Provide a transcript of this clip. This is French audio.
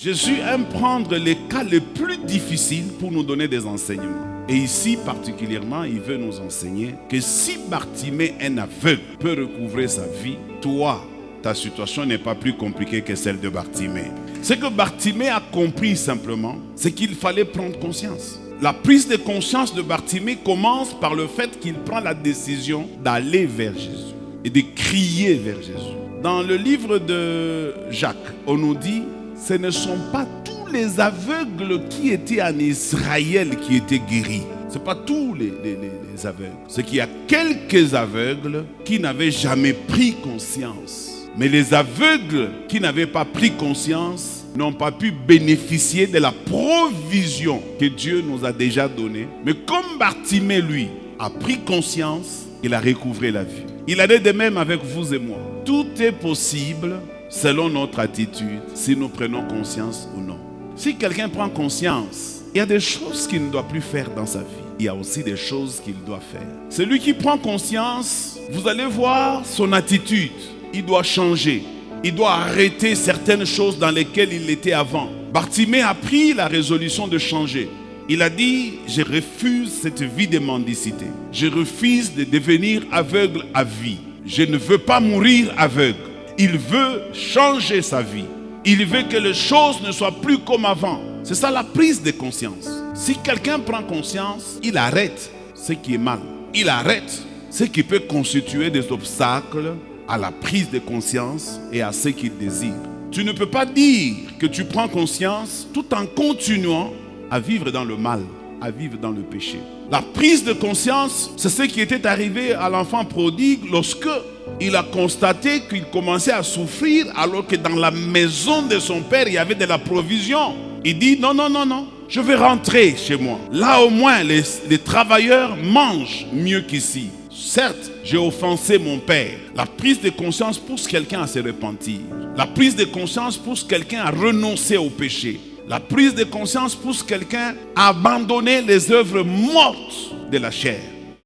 Jésus aime prendre les cas les plus difficiles pour nous donner des enseignements. Et ici, particulièrement, il veut nous enseigner que si Bartimée, un aveugle, peut recouvrer sa vie, toi, ta situation n'est pas plus compliquée que celle de Bartimée. Ce que Bartimée a compris simplement, c'est qu'il fallait prendre conscience. La prise de conscience de Bartimée commence par le fait qu'il prend la décision d'aller vers Jésus et de crier vers Jésus. Dans le livre de Jacques, on nous dit, ce ne sont pas tous les aveugles qui étaient en Israël qui étaient guéris. Ce n'est pas tous les aveugles. C'est qu'il y a quelques aveugles qui n'avaient jamais pris conscience. Mais les aveugles qui n'avaient pas pris conscience n'ont pas pu bénéficier de la provision que Dieu nous a déjà donnée. Mais comme Bartimée, lui, a pris conscience, il a recouvré la vie. Il en est de même avec vous et moi. Tout est possible selon notre attitude, si nous prenons conscience ou non. Si quelqu'un prend conscience, il y a des choses qu'il ne doit plus faire dans sa vie. Il y a aussi des choses qu'il doit faire. Celui qui prend conscience, vous allez voir son attitude. Il doit changer. Il doit arrêter certaines choses dans lesquelles il était avant. Bartimée a pris la résolution de changer. Il a dit, je refuse cette vie de mendicité. Je refuse de devenir aveugle à vie. Je ne veux pas mourir aveugle. Il veut changer sa vie. Il veut que les choses ne soient plus comme avant. C'est ça la prise de conscience. Si quelqu'un prend conscience, il arrête ce qui est mal. Il arrête ce qui peut constituer des obstacles à la prise de conscience et à ce qu'il désire. Tu ne peux pas dire que tu prends conscience tout en continuant à vivre dans le mal, à vivre dans le péché. La prise de conscience, c'est ce qui était arrivé à l'enfant prodigue lorsque il a constaté qu'il commençait à souffrir alors que dans la maison de son père, il y avait de la provision. Il dit non, je vais rentrer chez moi. Là au moins, les travailleurs mangent mieux qu'ici. Certes, j'ai offensé mon père. La prise de conscience pousse quelqu'un à se repentir. La prise de conscience pousse quelqu'un à renoncer au péché. La prise de conscience pousse quelqu'un à abandonner les œuvres mortes de la chair.